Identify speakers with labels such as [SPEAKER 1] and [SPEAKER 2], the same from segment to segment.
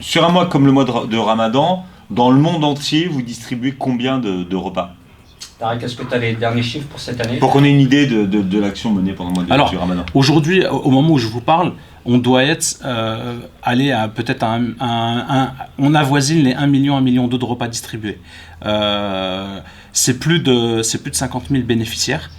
[SPEAKER 1] Sur un mois comme le mois de Ramadan, dans le monde entier, vous distribuez combien de repas?
[SPEAKER 2] Tarek, est-ce que tu as les derniers chiffres pour cette année?
[SPEAKER 1] Pour qu'on ait une idée de l'action menée pendant le mois du Ramadan.
[SPEAKER 3] Aujourd'hui, au moment où je vous parle, on doit être allé à peut-être on avoisine les 1 million de repas distribués. C'est plus de 50 000 bénéficiaires.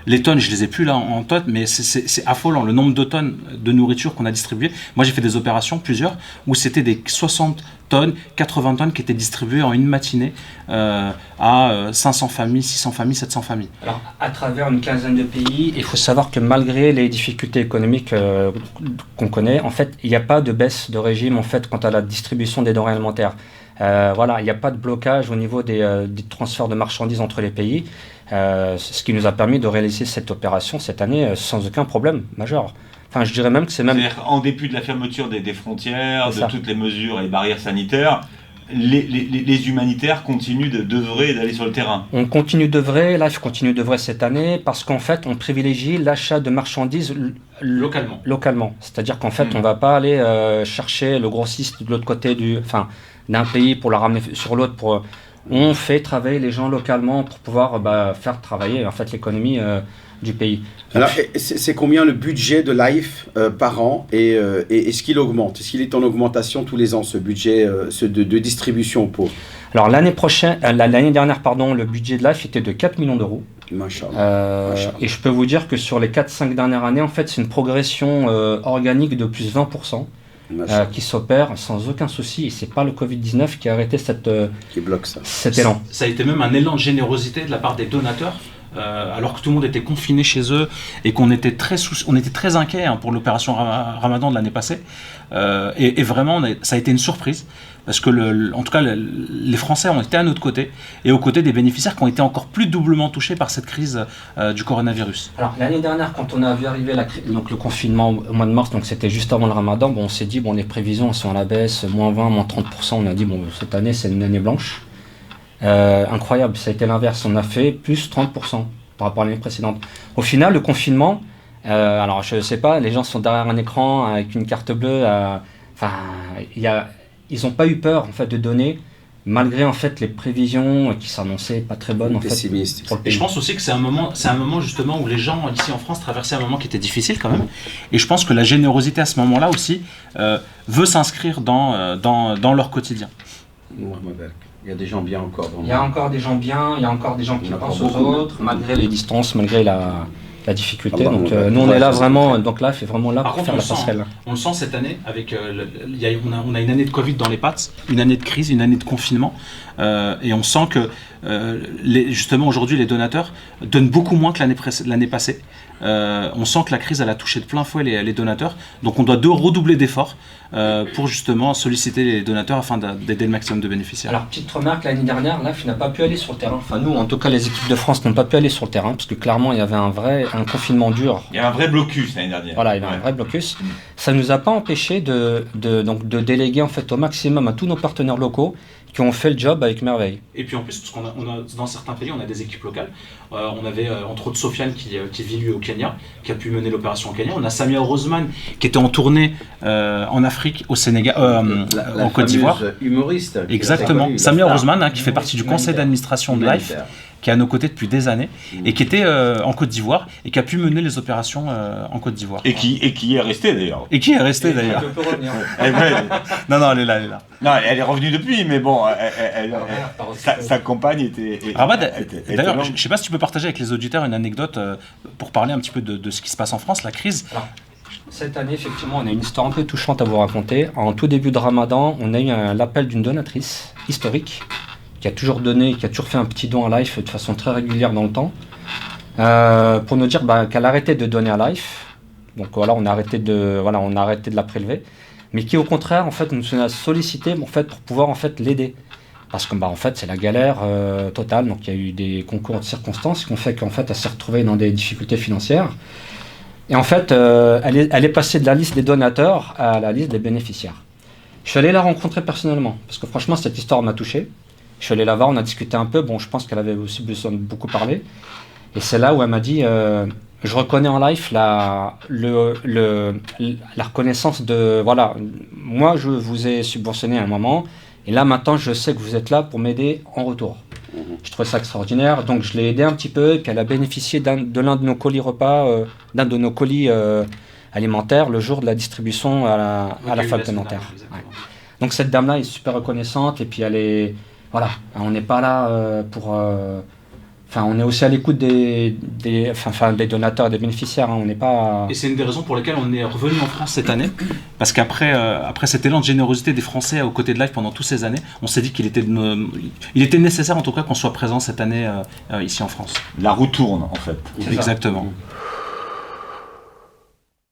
[SPEAKER 3] Les tonnes, je les ai plus là en tonnes, mais c'est affolant le nombre de tonnes de nourriture qu'on a distribuées. Moi, j'ai fait des opérations, plusieurs, où c'était des 60 tonnes, 80 tonnes qui étaient distribuées en une matinée à 500 familles, 600 familles, 700 familles.
[SPEAKER 2] Alors, à travers une quinzaine de pays, il faut savoir que malgré les difficultés économiques qu'on connaît, en fait, il n'y a pas de baisse de régime en fait quant à la distribution des denrées alimentaires. Il n'y a pas de blocage au niveau des transferts de marchandises entre les pays. Ce qui nous a permis de réaliser cette opération cette année sans aucun problème majeur. Enfin, je dirais même que c'est même...
[SPEAKER 1] C'est-à-dire en dépit de la fermeture des frontières, de toutes les mesures et barrières sanitaires, les humanitaires continuent d'œuvrer et d'aller sur le terrain.
[SPEAKER 2] On continue d'œuvrer, Life continue d'œuvrer cette année parce qu'en fait, on privilégie l'achat de marchandises localement. C'est-à-dire qu'en fait, on ne va pas aller chercher le grossiste de l'autre côté d'un pays pour la ramener sur l'autre. On fait travailler les gens localement pour pouvoir faire travailler en fait l'économie du pays.
[SPEAKER 4] Alors, c'est combien le budget de Life par an et est-ce qu'il augmente? Est-ce qu'il est en augmentation tous les ans, ce budget de distribution aux pauvres?
[SPEAKER 2] Alors l'année dernière, le budget de Life était de 4 millions d'euros. Et je peux vous dire que sur les 4-5 dernières années, en fait, c'est une progression organique de plus 20%. Qui s'opère sans aucun souci, et c'est pas le Covid-19 qui a arrêté
[SPEAKER 3] qui bloque
[SPEAKER 2] cet élan.
[SPEAKER 3] Ça a été même un élan de générosité de la part des donateurs, alors que tout le monde était confiné chez eux et qu'on était très inquiets pour l'opération Ramadan de l'année passée. Et vraiment, ça a été une surprise. Parce que, en tout cas, les Français ont été à notre côté et aux côtés des bénéficiaires qui ont été encore plus doublement touchés par cette crise du coronavirus.
[SPEAKER 2] Alors, l'année dernière, quand on a vu arriver le confinement au mois de mars, donc c'était juste avant le Ramadan, on s'est dit, les prévisions sont à la baisse, moins 20, moins 30%. On a dit, cette année, c'est une année blanche. Incroyable, ça a été l'inverse. On a fait plus 30% par rapport à l'année précédente. Au final, le confinement, alors je ne sais pas, les gens sont derrière un écran avec une carte bleue. Ils n'ont pas eu peur en fait de donner, malgré en fait les prévisions qui s'annonçaient pas très bonnes en fait.
[SPEAKER 3] Pour le pays. Et je pense aussi que c'est un moment justement où les gens ici en France traversaient un moment qui était difficile quand même. Et je pense que la générosité à ce moment-là aussi veut s'inscrire dans leur quotidien.
[SPEAKER 4] Il y a des gens bien encore.
[SPEAKER 2] Il y a encore des gens bien, il y a encore des gens qui pensent aux autres, malgré les distances, malgré la difficulté. Donc nous on est là vraiment, donc là c'est vraiment là pour faire la passerelle.
[SPEAKER 3] On le sent cette année avec, on a une année de Covid dans les pattes, une année de crise, une année de confinement, et on sent que justement aujourd'hui les donateurs donnent beaucoup moins que l'année passée. On sent que la crise elle a touché de plein fouet les donateurs, donc on doit redoubler d'efforts pour justement solliciter les donateurs afin d'aider le maximum de bénéficiaires.
[SPEAKER 2] Alors petite remarque, l'année dernière, LIFE n'a pas pu aller sur le terrain. Enfin nous, en tout cas les équipes de France n'ont pas pu aller sur le terrain parce que clairement il y avait un confinement dur.
[SPEAKER 1] Il y avait un vrai blocus l'année dernière.
[SPEAKER 2] Voilà, il y avait un vrai blocus. Ça ne nous a pas empêché de déléguer en fait au maximum à tous nos partenaires locaux qui ont fait le job avec merveille.
[SPEAKER 3] Et puis en plus, parce qu'on a dans certains pays, on a des équipes locales. On avait entre autres Sofiane qui vit lui au Kenya, qui a pu mener l'opération au Kenya. On a Samia Rosman qui était en tournée en Afrique, au Sénégal, en Côte d'Ivoire.
[SPEAKER 4] Humoriste.
[SPEAKER 3] Exactement. Samia Rosman, qui fait partie du conseil d'administration de LIFE, qui est à nos côtés depuis des années, et qui était en Côte d'Ivoire, et qui a pu mener les opérations en Côte d'Ivoire.
[SPEAKER 1] Et qui est resté d'ailleurs.
[SPEAKER 2] Elle peut revenir.
[SPEAKER 3] Non, elle est là.
[SPEAKER 1] Non, elle est revenue depuis, mais bon, sa compagne était...
[SPEAKER 3] D'ailleurs, je ne sais pas si tu peux partager avec les auditeurs une anecdote pour parler un petit peu de ce qui se passe en France, la crise.
[SPEAKER 2] Alors, cette année, effectivement, on a une histoire un peu touchante à vous raconter. En tout début de Ramadan, on a eu l'appel d'une donatrice historique qui a toujours donné, qui a toujours fait un petit don à LIFE de façon très régulière dans le temps, pour nous dire qu'elle arrêtait de donner à LIFE. Donc voilà, on a arrêté de la prélever, mais qui au contraire en fait nous a sollicité en fait pour pouvoir en fait l'aider, parce que en fait c'est la galère totale. Donc il y a eu des concours de circonstances qui ont fait qu'en fait elle s'est retrouvée dans des difficultés financières. Et en fait, elle est passée de la liste des donateurs à la liste des bénéficiaires. Je suis allé la rencontrer personnellement, parce que franchement, cette histoire m'a touché. Je suis allé la voir, on a discuté un peu. Bon, je pense qu'elle avait aussi besoin de beaucoup parler. Et c'est là où elle m'a dit, je reconnais en life la reconnaissance de, voilà, moi je vous ai subventionné à un moment, et là maintenant je sais que vous êtes là pour m'aider en retour. Je trouvais ça extraordinaire, donc je l'ai aidé un petit peu, et puis elle a bénéficié de l'un de nos colis repas, d'un de nos colis alimentaires le jour de la distribution à la fac de Nanterre. Ouais. Donc cette dame-là est super reconnaissante, et puis elle est, voilà, on n'est pas là pour... Enfin, on est aussi à l'écoute des donateurs et des bénéficiaires. Hein, on n'est pas...
[SPEAKER 3] Et c'est une des raisons pour lesquelles on est revenu en France cette année. Parce qu'après après cet élan de générosité des Français aux côtés de Life pendant toutes ces années, on s'est dit qu'il était, il était nécessaire en tout cas qu'on soit présent cette année ici en France.
[SPEAKER 1] La roue tourne en fait.
[SPEAKER 3] Exactement.